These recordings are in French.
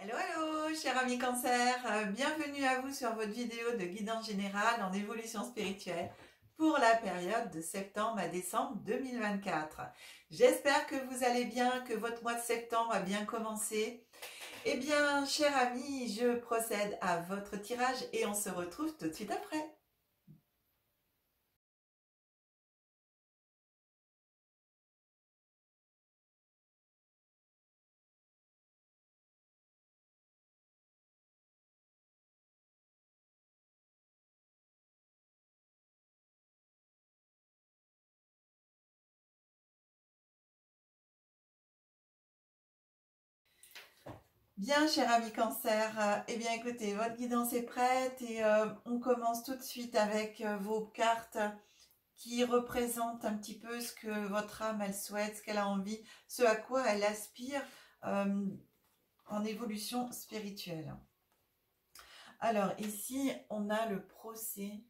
Hello, hello, chers amis cancer, bienvenue à vous sur votre vidéo de guidance générale en évolution spirituelle pour la période de septembre à décembre 2024. J'espère que vous allez bien, que votre mois de septembre a bien commencé. Eh bien, chers amis, je procède à votre tirage et on se retrouve tout de suite après. Bien, cher ami cancer, eh bien écoutez, votre guidance est prête et on commence tout de suite avec vos cartes qui représentent un petit peu ce que votre âme, elle souhaite, ce qu'elle a envie, ce à quoi elle aspire en évolution spirituelle. Alors ici, on a le procès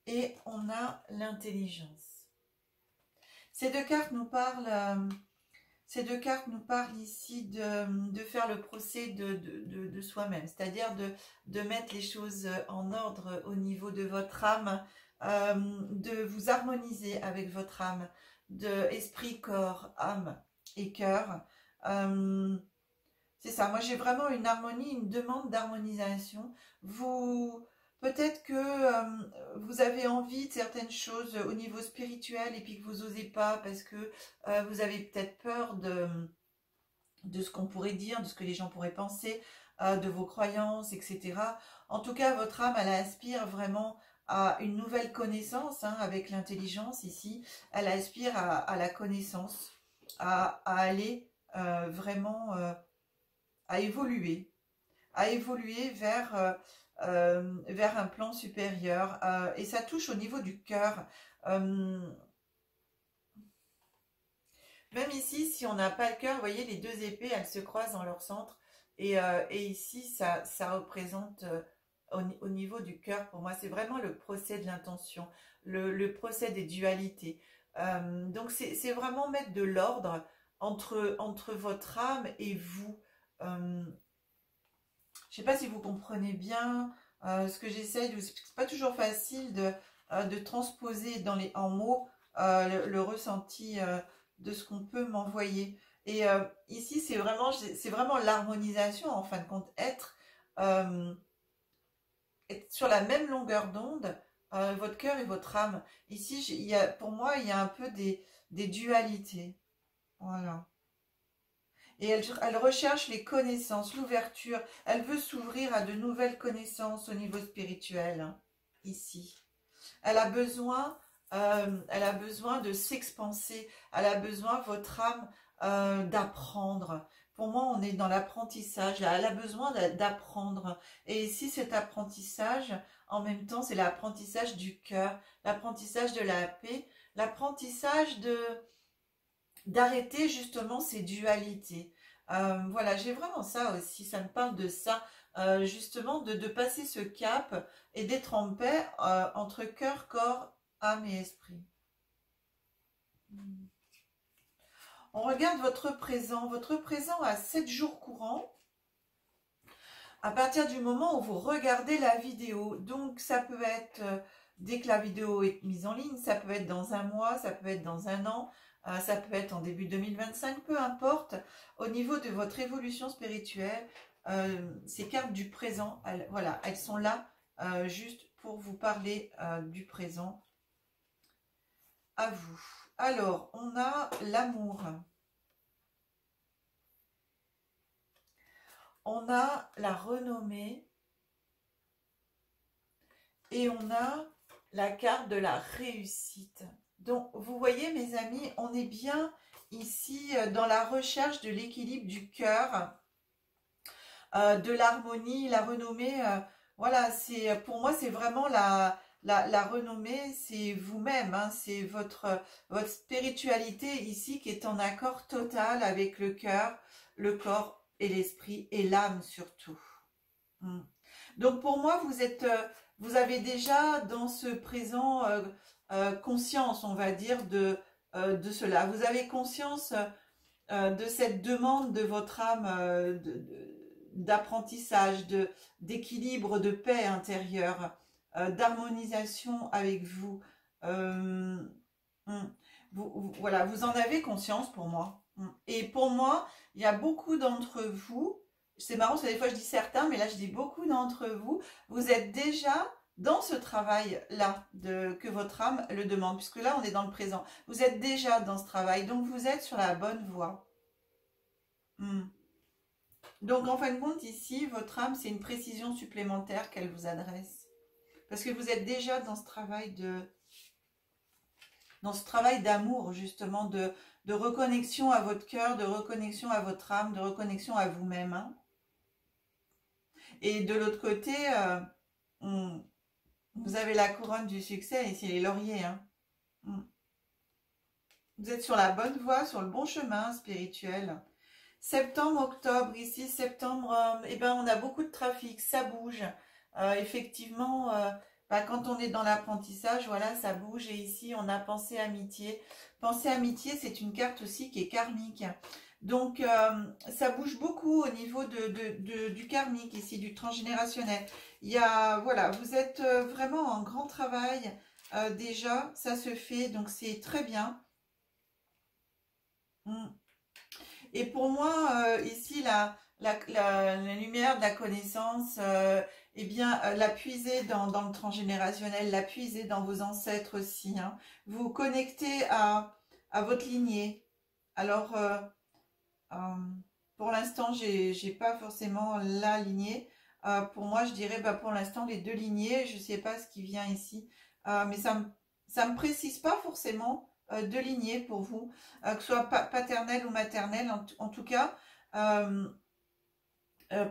et on a l'intelligence. Ces deux cartes nous parlent... ici de faire le procès de soi-même, c'est-à-dire de mettre les choses en ordre au niveau de votre âme, de vous harmoniser avec votre âme, de esprit, corps, âme et cœur. C'est ça, moi j'ai vraiment une harmonie, une demande d'harmonisation. Peut-être que vous avez envie de certaines choses au niveau spirituel et puis que vous n'osez pas parce que vous avez peut-être peur de ce qu'on pourrait dire, de ce que les gens pourraient penser, de vos croyances, etc. En tout cas, votre âme, elle aspire vraiment à une nouvelle connaissance, hein, avec l'intelligence ici. Elle aspire à la connaissance, à aller vraiment à évoluer vers un plan supérieur. Et ça touche au niveau du cœur. Même ici, si on n'a pas le cœur, vous voyez, les deux épées, elles se croisent dans leur centre. Et ici, ça représente, au niveau du cœur, pour moi, c'est vraiment le procès de l'intention, le procès des dualités. Donc, c'est vraiment mettre de l'ordre entre votre âme et vous. Je ne sais pas si vous comprenez bien ce que j'essaye. C'est pas toujours facile de transposer en mots le ressenti de ce qu'on peut m'envoyer. Et ici, c'est vraiment l'harmonisation, en fin de compte, être sur la même longueur d'onde, votre cœur et votre âme. Ici, pour moi, il y a un peu des dualités. Voilà. Et elle recherche les connaissances, l'ouverture. Elle veut s'ouvrir à de nouvelles connaissances au niveau spirituel, hein, ici. Elle a besoin de s'expanser. Elle a besoin, votre âme, d'apprendre. Pour moi, on est dans l'apprentissage. Elle a besoin d'apprendre. Et ici, cet apprentissage, en même temps, c'est l'apprentissage du cœur, l'apprentissage de la paix, l'apprentissage d'arrêter justement ces dualités. Voilà, j'ai vraiment ça aussi, ça me parle de ça, justement de passer ce cap et d'être en paix entre cœur, corps, âme et esprit. On regarde votre présent a 7 jours courants à partir du moment où vous regardez la vidéo. Donc ça peut être dès que la vidéo est mise en ligne, ça peut être dans un mois, ça peut être dans un an, ça peut être en début 2025, peu importe. Au niveau de votre évolution spirituelle, ces cartes du présent, voilà, elles sont là juste pour vous parler du présent à vous. Alors, on a l'amour. On a la renommée. Et on a la carte de la réussite. Donc, vous voyez, mes amis, on est bien ici dans la recherche de l'équilibre du cœur, de l'harmonie, la renommée. Voilà, pour moi, c'est vraiment la renommée, c'est vous-même, hein, c'est votre spiritualité ici qui est en accord total avec le cœur, le corps et l'esprit et l'âme surtout. Donc, pour moi, vous avez déjà dans ce présent conscience, on va dire, de cela. Vous avez conscience de cette demande de votre âme d'apprentissage, d'équilibre, de paix intérieure, d'harmonisation avec vous. Euh, voilà, vous en avez conscience pour moi. Et pour moi, il y a beaucoup d'entre vous, c'est marrant, parce que des fois je dis certains, mais là je dis beaucoup d'entre vous, vous êtes déjà dans ce travail-là que votre âme le demande, puisque là on est dans le présent. Vous êtes déjà dans ce travail, donc vous êtes sur la bonne voie. Donc en fin de compte, ici, votre âme, c'est une précision supplémentaire qu'elle vous adresse. Parce que vous êtes déjà dans ce travail d'amour, justement, de reconnexion à votre cœur, de reconnexion à votre âme, de reconnexion à vous-même. Hein. Et de l'autre côté, vous avez la couronne du succès, ici les lauriers. Hein. Vous êtes sur la bonne voie, sur le bon chemin spirituel. Septembre, octobre, ici, septembre, eh ben, on a beaucoup de trafic, ça bouge. Effectivement, quand on est dans l'apprentissage, voilà, ça bouge. Et ici, on a pensée amitié. Pensée amitié, c'est une carte aussi qui est karmique. Donc, ça bouge beaucoup au niveau du karmique, ici, du transgénérationnel. Il y a, voilà, vous êtes vraiment en grand travail déjà, ça se fait, donc c'est très bien. Et pour moi, ici, la lumière de la connaissance, eh bien, la puiser dans le transgénérationnel, la puiser dans vos ancêtres aussi. Hein. Vous connectez à votre lignée. Alors, pour l'instant, j'ai pas forcément la lignée. Pour moi, je dirais, pour l'instant, les deux lignées. Je sais pas ce qui vient ici. Mais ça me précise pas forcément de lignée pour vous, que ce soit paternelle ou maternelle. En tout cas,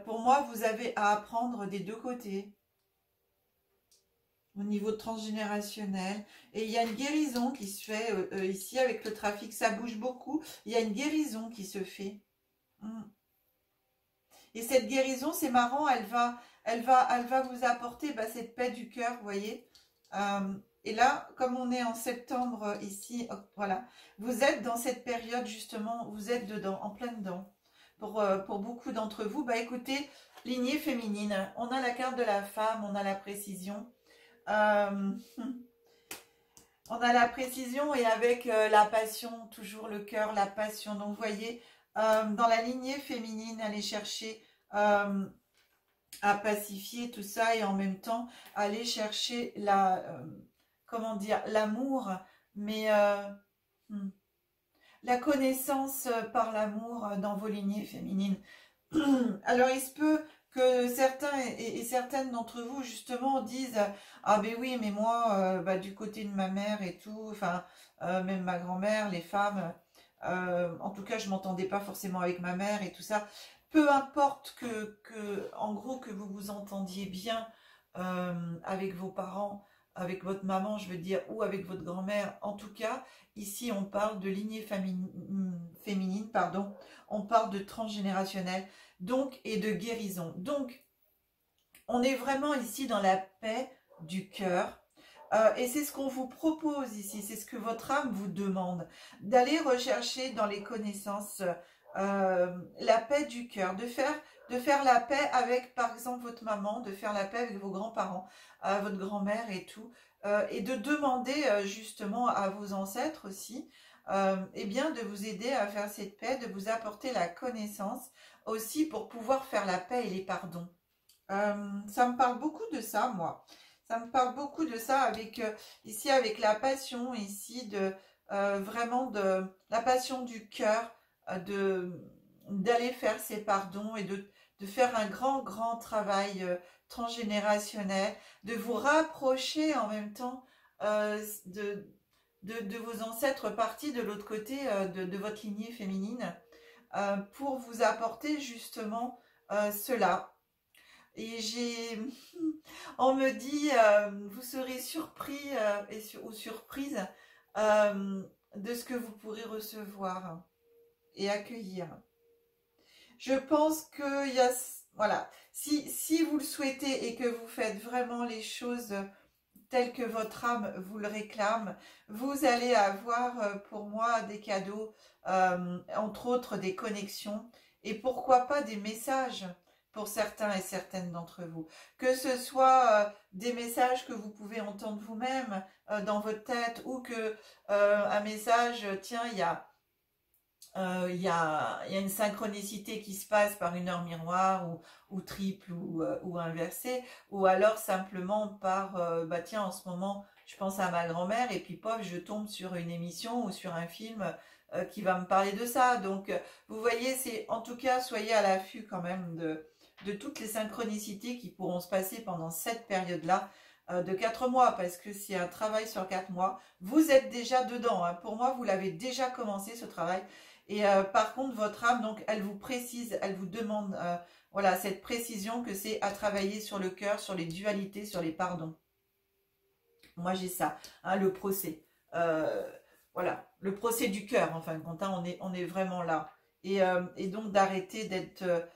pour moi, vous avez à apprendre des deux côtés au niveau transgénérationnel. Et il y a une guérison qui se fait ici avec le trafic. Ça bouge beaucoup. Il y a une guérison qui se fait. Et cette guérison, c'est marrant, elle va vous apporter cette paix du cœur, vous voyez. Et là, comme on est en septembre ici, voilà, vous êtes dans cette période justement, vous êtes dedans, en plein dedans. Pour beaucoup d'entre vous, écoutez, lignée féminine, on a la carte de la femme, on a la précision. On a la précision et avec la passion, toujours le cœur, la passion. Donc, vous voyez, dans la lignée féminine, aller chercher à pacifier tout ça et en même temps, aller chercher comment dire, l'amour, mais la connaissance par l'amour dans vos lignées féminines. Alors, il se peut que certains et certaines d'entre vous, justement, disent « Ah ben oui, mais moi, du côté de ma mère et tout, enfin, même ma grand-mère, les femmes, en tout cas, je m'entendais pas forcément avec ma mère et tout ça. » Peu importe en gros, que vous vous entendiez bien avec vos parents, avec votre maman, je veux dire, ou avec votre grand-mère. En tout cas, ici, on parle de lignée féminine, pardon. On parle de transgénérationnel, donc, et de guérison. Donc, on est vraiment ici dans la paix du cœur. Et c'est ce qu'on vous propose ici, c'est ce que votre âme vous demande, d'aller rechercher dans les connaissances la paix du cœur, de faire la paix avec, par exemple, votre maman, de faire la paix avec vos grands-parents, votre grand-mère et tout, et de demander justement à vos ancêtres aussi, eh bien, de vous aider à faire cette paix, de vous apporter la connaissance aussi pour pouvoir faire la paix et les pardons. Ça me parle beaucoup de ça, moi. Ça me parle beaucoup de ça avec ici avec la passion ici vraiment de la passion du cœur d'aller faire ces pardons et de faire un grand travail transgénérationnel, de vous rapprocher en même temps de vos ancêtres partis de l'autre côté de votre lignée féminine pour vous apporter justement cela. Et on me dit, vous serez surpris ou surprise de ce que vous pourrez recevoir et accueillir. Je pense qu'il y a, voilà, si vous le souhaitez et que vous faites vraiment les choses tel que votre âme vous le réclame. Vous allez avoir pour moi des cadeaux, entre autres des connexions et pourquoi pas des messages pour certains et certaines d'entre vous. Que ce soit des messages que vous pouvez entendre vous-même dans votre tête ou que un message, tiens, il y a une synchronicité qui se passe par une heure miroir ou triple ou inversée, ou alors simplement par, bah tiens, en ce moment, je pense à ma grand-mère et puis pof, je tombe sur une émission ou sur un film qui va me parler de ça. Donc, vous voyez, c'est en tout cas, soyez à l'affût quand même de toutes les synchronicités qui pourront se passer pendant cette période-là de 4 mois, parce que c'est un travail sur 4 mois. Vous êtes déjà dedans, hein. Pour moi, vous l'avez déjà commencé ce travail. Et par contre, votre âme, donc, elle vous précise, elle vous demande, voilà, cette précision que c'est à travailler sur le cœur, sur les dualités, sur les pardons. Moi, j'ai ça, hein, le procès. Voilà, le procès du cœur, en fin de compte, hein, on est vraiment là. Et donc, d'arrêter d'être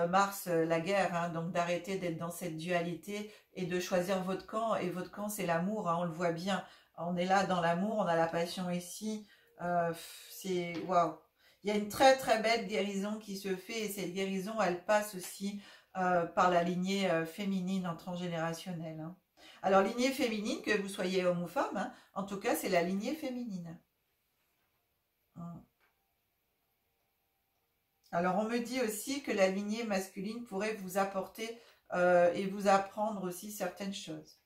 Mars, la guerre, hein, donc d'arrêter d'être dans cette dualité et de choisir votre camp. Et votre camp, c'est l'amour, hein, on le voit bien. On est là dans l'amour, on a la passion ici. C'est waouh. Il y a une très très belle guérison qui se fait et cette guérison, elle passe aussi par la lignée féminine en transgénérationnel, hein. Alors, lignée féminine, que vous soyez homme ou femme, hein, en tout cas, c'est la lignée féminine. Alors, on me dit aussi que la lignée masculine pourrait vous apporter et vous apprendre aussi certaines choses.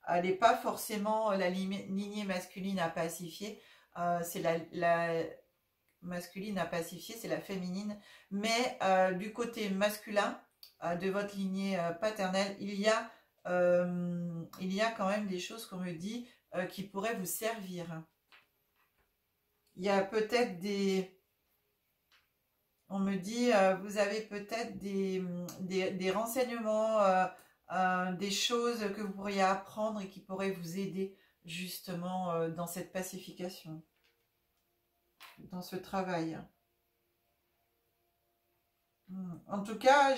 Elle n'est pas forcément la lignée masculine à pacifier, c'est la masculine à pacifier, c'est la féminine, mais du côté masculin de votre lignée paternelle, il y a quand même des choses qu'on me dit qui pourraient vous servir. Il y a peut-être on me dit, vous avez peut-être des renseignements, des choses que vous pourriez apprendre et qui pourraient vous aider justement dans cette pacification, dans ce travail. En tout cas,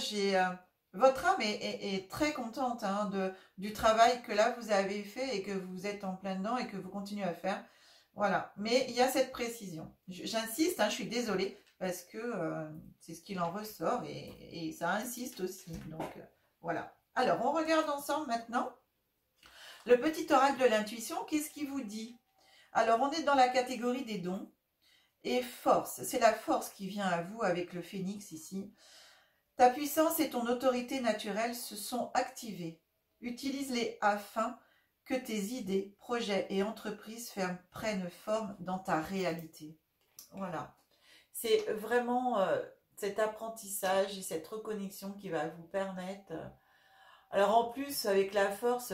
votre âme est très contente, hein, du travail que là vous avez fait et que vous êtes en plein dedans et que vous continuez à faire. Voilà, mais il y a cette précision. J'insiste, hein, je suis désolée parce que c'est ce qu'il en ressort et ça insiste aussi. Donc voilà. Alors, on regarde ensemble maintenant le petit oracle de l'intuition. Qu'est-ce qu'il vous dit? Alors, on est dans la catégorie des dons. Et force, c'est la force qui vient à vous avec le phénix ici. Ta puissance et ton autorité naturelle se sont activées. Utilise-les afin que tes idées, projets et entreprises prennent forme dans ta réalité. Voilà. C'est vraiment cet apprentissage et cette reconnexion qui va vous permettre... alors en plus, avec la force,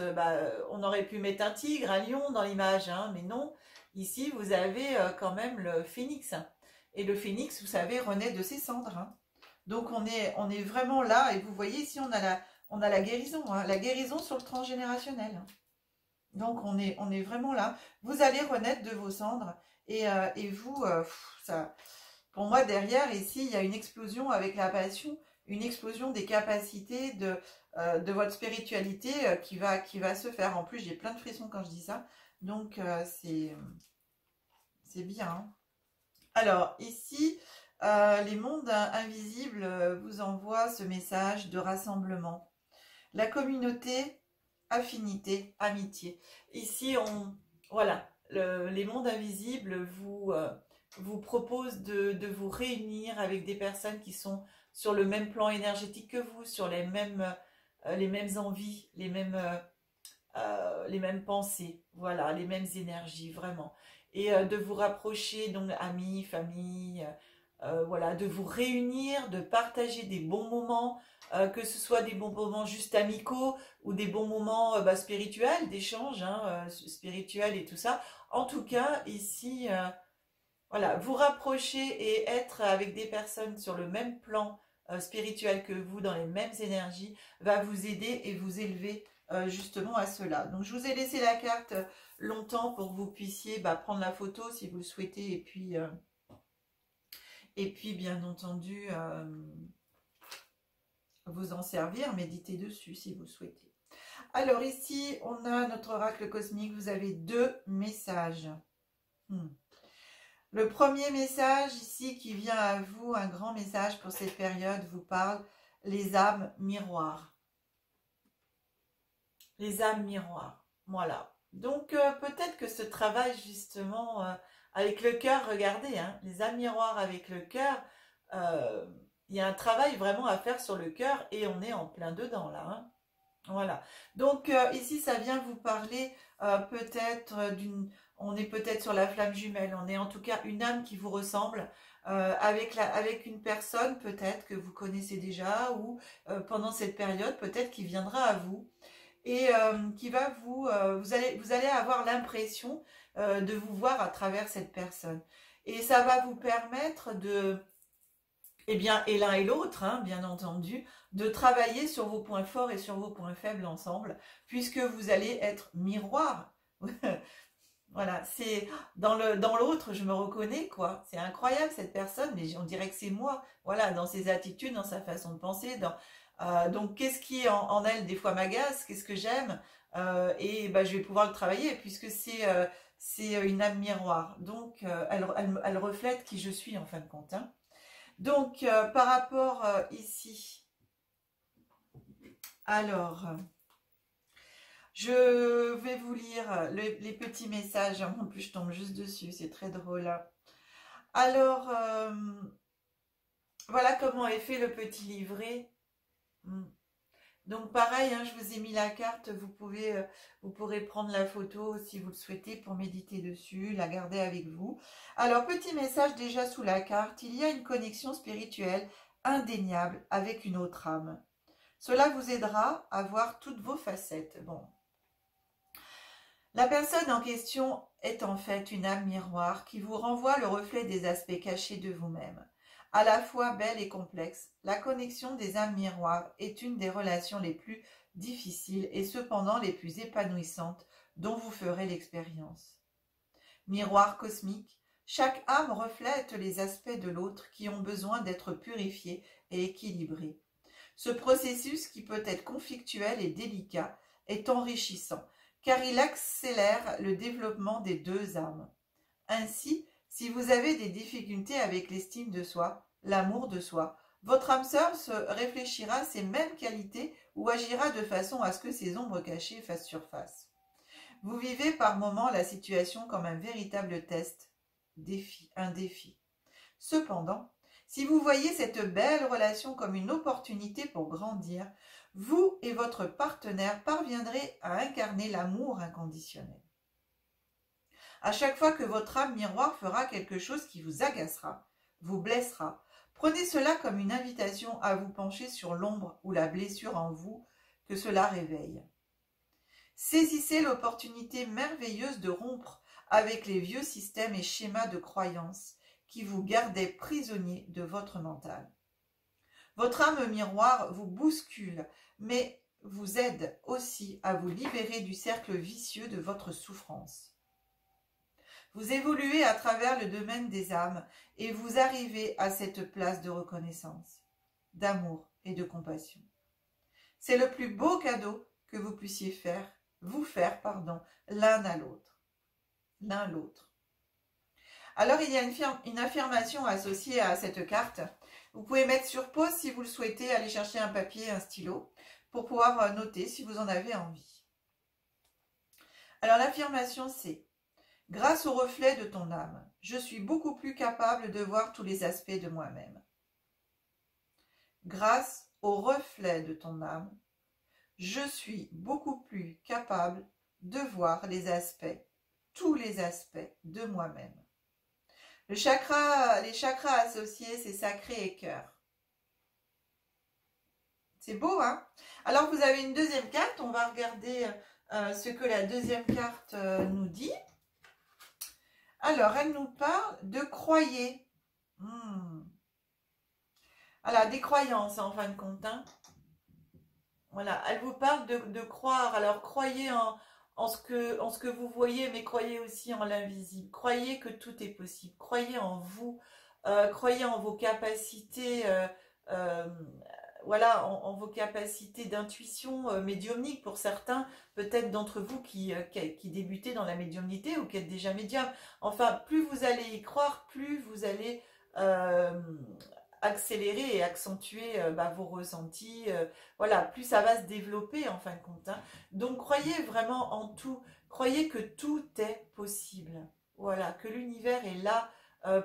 on aurait pu mettre un tigre, un lion dans l'image, hein, mais non. Ici, vous avez quand même le phénix. Et le phénix, vous savez, renaît de ses cendres, hein. Donc, on est vraiment là. Et vous voyez, ici, on a la guérison, hein, la guérison sur le transgénérationnel, hein. Donc, on est vraiment là. Vous allez renaître de vos cendres. Et vous, ça, pour moi, derrière, ici, il y a une explosion avec la passion, une explosion des capacités de votre spiritualité qui va se faire. En plus, j'ai plein de frissons quand je dis ça. Donc, c'est bien, hein. Alors, ici, les mondes invisibles vous envoient ce message de rassemblement. La communauté, affinité, amitié. Ici, voilà, les mondes invisibles vous proposent de vous réunir avec des personnes qui sont sur le même plan énergétique que vous, sur les mêmes envies, les mêmes pensées, voilà, les mêmes énergies, vraiment. Et de vous rapprocher, donc amis, famille, voilà, de vous réunir, de partager des bons moments, que ce soit des bons moments juste amicaux ou des bons moments spirituels, d'échange, hein, spirituel et tout ça. En tout cas, ici, voilà, vous rapprocher et être avec des personnes sur le même plan spirituel que vous, dans les mêmes énergies, va vous aider et vous élever justement à cela. Donc, je vous ai laissé la carte longtemps pour que vous puissiez prendre la photo si vous le souhaitez et puis bien entendu, vous en servir, méditer dessus si vous le souhaitez. Alors ici, on a notre oracle cosmique. Vous avez deux messages. Le premier message ici qui vient à vous, un grand message pour cette période, vous parle les âmes miroirs. Les âmes miroirs, voilà. Donc peut-être que ce travail justement avec le cœur, regardez, hein, les âmes miroirs avec le cœur, il y a un travail vraiment à faire sur le cœur et on est en plein dedans là, hein. Voilà. Donc ici, ça vient vous parler peut-être on est peut-être sur la flamme jumelle, on est en tout cas une âme qui vous ressemble, avec une personne peut-être que vous connaissez déjà ou pendant cette période peut-être qui viendra à vous et qui va vous allez avoir l'impression de vous voir à travers cette personne. Et ça va vous permettre de, eh bien, et l'un et l'autre, hein, bien entendu, de travailler sur vos points forts et sur vos points faibles ensemble, puisque vous allez être miroir. Voilà, c'est dans l'autre, je me reconnais, quoi. C'est incroyable cette personne, mais on dirait que c'est moi. Voilà, dans ses attitudes, dans sa façon de penser, donc qu'est-ce qui en elle des fois m'agace, qu'est-ce que j'aime, et ben, je vais pouvoir le travailler puisque c'est une âme miroir. Donc elle reflète qui je suis en fin de compte, hein. Donc, par rapport ici, alors, je vais vous lire les petits messages. En plus, je tombe juste dessus, c'est très drôle, hein. Alors, voilà comment est fait le petit livret. Donc, pareil, hein, je vous ai mis la carte. Vous pourrez prendre la photo si vous le souhaitez pour méditer dessus, la garder avec vous. Alors, petit message déjà sous la carte. Il y a une connexion spirituelle indéniable avec une autre âme. Cela vous aidera à voir toutes vos facettes. Bon. La personne en question est en fait une âme miroir qui vous renvoie le reflet des aspects cachés de vous-même. À la fois belle et complexe, la connexion des âmes miroirs est une des relations les plus difficiles et cependant les plus épanouissantes dont vous ferez l'expérience. Miroir cosmique, chaque âme reflète les aspects de l'autre qui ont besoin d'être purifiés et équilibrés. Ce processus, qui peut être conflictuel et délicat, est enrichissant, car il accélère le développement des deux âmes. Ainsi, si vous avez des difficultés avec l'estime de soi, l'amour de soi, votre âme sœur se réfléchira à ces mêmes qualités ou agira de façon à ce que ces ombres cachées fassent surface. Vous vivez par moments la situation comme un véritable test, un défi. Cependant, si vous voyez cette belle relation comme une opportunité pour grandir, vous et votre partenaire parviendrez à incarner l'amour inconditionnel. À chaque fois que votre âme miroir fera quelque chose qui vous agacera, vous blessera, prenez cela comme une invitation à vous pencher sur l'ombre ou la blessure en vous que cela réveille. Saisissez l'opportunité merveilleuse de rompre avec les vieux systèmes et schémas de croyances qui vous gardaient prisonnier de votre mental. Votre âme miroir vous bouscule, mais vous aide aussi à vous libérer du cercle vicieux de votre souffrance. Vous évoluez à travers le domaine des âmes et vous arrivez à cette place de reconnaissance, d'amour et de compassion. C'est le plus beau cadeau que vous puissiez vous faire, l'un à l'autre. L'un l'autre. Alors, il y a une affirmation associée à cette carte. Vous pouvez mettre sur pause si vous le souhaitez, aller chercher un papier et un stylo pour pouvoir noter si vous en avez envie. Alors, l'affirmation c'est: grâce au reflet de ton âme, je suis beaucoup plus capable de voir tous les aspects de moi-même. Grâce au reflet de ton âme, je suis beaucoup plus capable de voir tous les aspects de moi-même. Les chakras associés, c'est sacré et cœur. C'est beau, hein? Alors, vous avez une deuxième carte. On va regarder ce que la deuxième carte nous dit. Alors, elle nous parle de croyer. Voilà, des croyances, en fin de compte, hein. Voilà, elle vous parle de croire. Alors, croyez en ce que vous voyez, mais croyez aussi en l'invisible. Croyez que tout est possible. Croyez en vous. Croyez en vos capacités. voilà, en vos capacités d'intuition médiumnique pour certains, peut-être d'entre vous qui débutez dans la médiumnité ou qui êtes déjà médium. Enfin, plus vous allez y croire, plus vous allez accélérer et accentuer vos ressentis. Voilà, plus ça va se développer en fin de compte. Hein. Donc, croyez vraiment en tout. Croyez que tout est possible. Voilà, que l'univers est là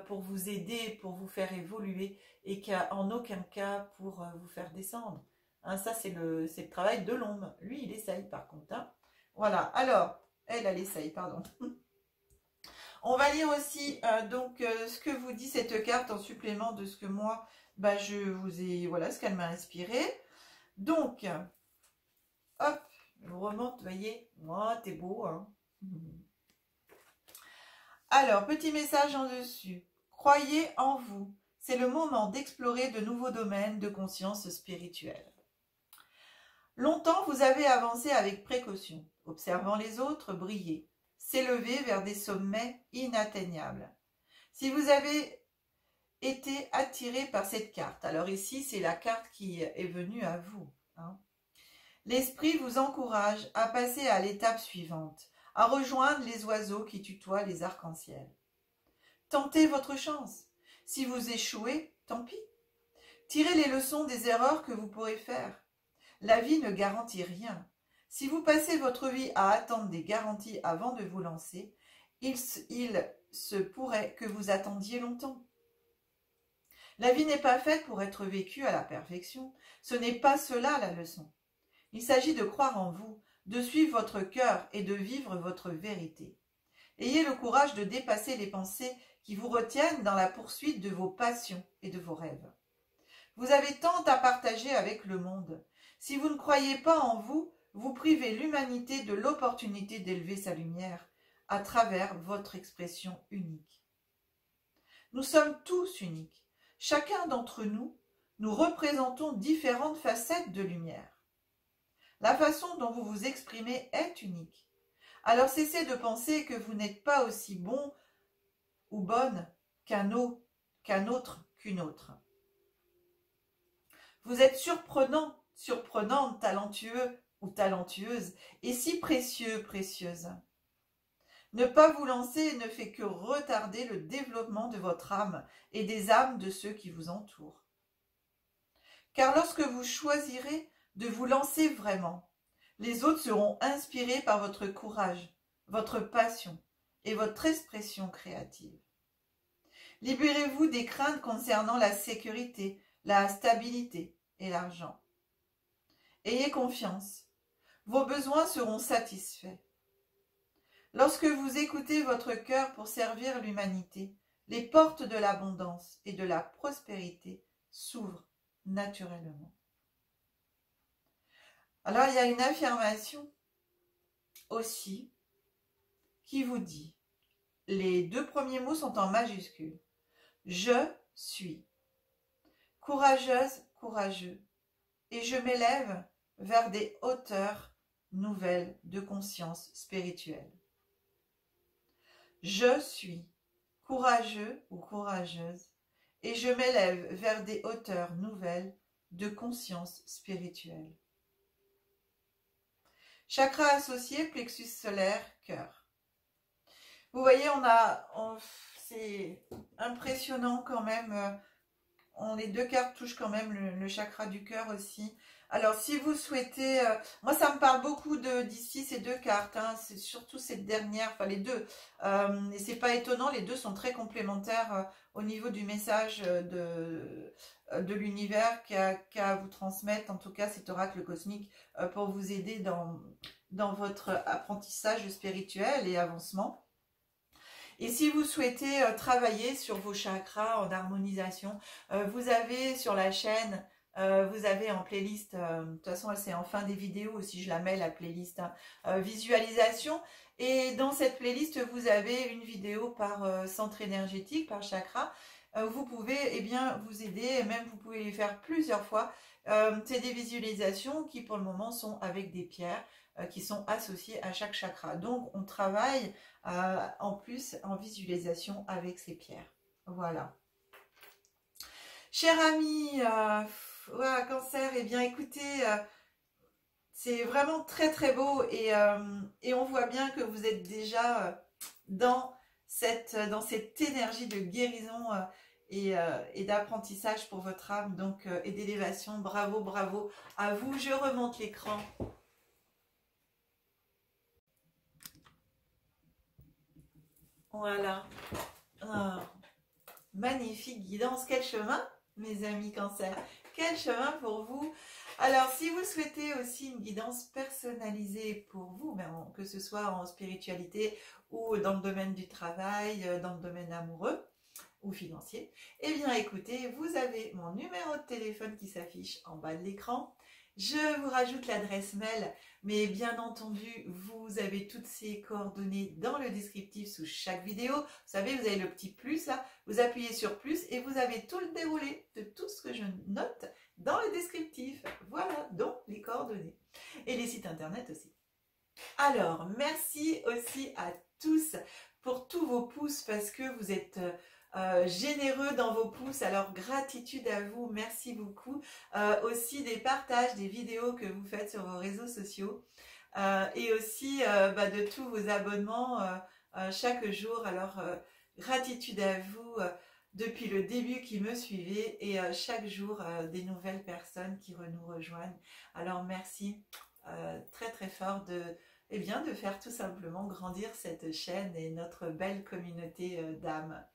pour vous aider, pour vous faire évoluer et qu'en aucun cas pour vous faire descendre. Hein, ça, c'est le travail de l'ombre. Lui, il essaye par contre. Hein. Voilà, alors, elle essaye, pardon. On va lire aussi ce que vous dit cette carte en supplément de ce que moi, je vous ai, voilà ce qu'elle m'a inspiré. Donc, hop, je vous remonte, vous voyez, moi, t'es beau, hein. Alors, petit message en dessus. Croyez en vous. C'est le moment d'explorer de nouveaux domaines de conscience spirituelle. Longtemps, vous avez avancé avec précaution, observant les autres briller, s'élever vers des sommets inatteignables. Si vous avez été attiré par cette carte, alors ici, c'est la carte qui est venue à vous. Hein. L'esprit vous encourage à passer à l'étape suivante, à rejoindre les oiseaux qui tutoient les arcs-en-ciel. Tentez votre chance. Si vous échouez, tant pis. Tirez les leçons des erreurs que vous pourrez faire. La vie ne garantit rien. Si vous passez votre vie à attendre des garanties avant de vous lancer, il se pourrait que vous attendiez longtemps. La vie n'est pas faite pour être vécue à la perfection. Ce n'est pas cela la leçon. Il s'agit de croire en vous, de suivre votre cœur et de vivre votre vérité. Ayez le courage de dépasser les pensées qui vous retiennent dans la poursuite de vos passions et de vos rêves. Vous avez tant à partager avec le monde. Si vous ne croyez pas en vous, vous privez l'humanité de l'opportunité d'élever sa lumière à travers votre expression unique. Nous sommes tous uniques. Chacun d'entre nous, nous représentons différentes facettes de lumière. La façon dont vous vous exprimez est unique. Alors cessez de penser que vous n'êtes pas aussi bon ou bonne qu'un autre, qu'une autre. Vous êtes surprenant, surprenante, talentueux ou talentueuse, et si précieux, précieuse. Ne pas vous lancer ne fait que retarder le développement de votre âme et des âmes de ceux qui vous entourent. Car lorsque vous choisirez de vous lancer vraiment, les autres seront inspirés par votre courage, votre passion et votre expression créative. Libérez-vous des craintes concernant la sécurité, la stabilité et l'argent. Ayez confiance, vos besoins seront satisfaits. Lorsque vous écoutez votre cœur pour servir l'humanité, les portes de l'abondance et de la prospérité s'ouvrent naturellement. Alors, il y a une affirmation aussi qui vous dit, les deux premiers mots sont en majuscule. Je suis courageuse, courageux, et je m'élève vers des hauteurs nouvelles de conscience spirituelle. Je suis courageux ou courageuse, et je m'élève vers des hauteurs nouvelles de conscience spirituelle. Chakra associé, plexus solaire, cœur. Vous voyez, c'est impressionnant quand même. Les deux cartes touchent quand même le chakra du cœur aussi. Alors, si vous souhaitez... moi, ça me parle beaucoup d'ici ces deux cartes. Hein, c'est surtout cette dernière, enfin les deux. Et c'est pas étonnant, les deux sont très complémentaires au niveau du message de l'univers qu'à vous transmettre. En tout cas, cet oracle cosmique pour vous aider dans votre apprentissage spirituel et avancement. Et si vous souhaitez travailler sur vos chakras en harmonisation, vous avez sur la chaîne, vous avez en playlist, de toute façon c'est en fin des vidéos aussi, je la mets la playlist visualisation. Et dans cette playlist, vous avez une vidéo par centre énergétique, par chakra. Vous pouvez vous aider, et même vous pouvez les faire plusieurs fois. C'est des visualisations qui pour le moment sont avec des pierres qui sont associées à chaque chakra. Donc on travaille en plus en visualisation avec ces pierres. Voilà. Cher ami, Voilà, Cancer, eh bien écoutez, c'est vraiment très très beau et on voit bien que vous êtes déjà dans cette énergie de guérison et d'apprentissage pour votre âme donc, et d'élévation. Bravo, bravo à vous. Je remonte l'écran. Voilà. Ah, magnifique guidance. Quel chemin, mes amis Cancer. Quel chemin pour vous. Alors, si vous souhaitez aussi une guidance personnalisée pour vous, que ce soit en spiritualité ou dans le domaine du travail, dans le domaine amoureux ou financier, eh bien écoutez, vous avez mon numéro de téléphone qui s'affiche en bas de l'écran. Je vous rajoute l'adresse mail, mais bien entendu, vous avez toutes ces coordonnées dans le descriptif sous chaque vidéo. Vous savez, vous avez le petit plus là, vous appuyez sur plus et vous avez tout le déroulé de tout ce que je note dans le descriptif. Voilà, donc les coordonnées. Et les sites internet aussi. Alors, merci aussi à tous pour tous vos pouces parce que vous êtes généreux dans vos pouces. Alors, gratitude à vous, merci beaucoup. Aussi des partages, des vidéos que vous faites sur vos réseaux sociaux et aussi de tous vos abonnements chaque jour. Alors, gratitude à vous. Depuis le début qui me suivez et chaque jour des nouvelles personnes qui nous rejoignent. Alors merci très très fort de faire tout simplement grandir cette chaîne et notre belle communauté d'âmes.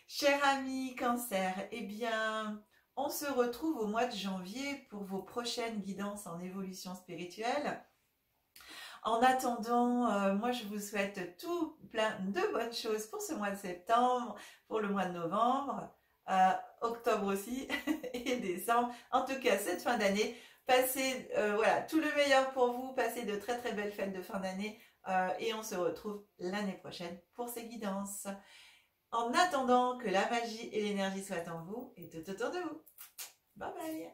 Chers amis Cancer, eh bien on se retrouve au mois de janvier pour vos prochaines guidances en évolution spirituelle. En attendant, moi je vous souhaite tout plein de bonnes choses pour ce mois de septembre, pour le mois de novembre, octobre aussi et décembre. En tout cas, cette fin d'année, passez voilà, tout le meilleur pour vous, passez de très très belles fêtes de fin d'année et on se retrouve l'année prochaine pour ces guidances. En attendant que la magie et l'énergie soient en vous et tout autour de vous. Bye bye.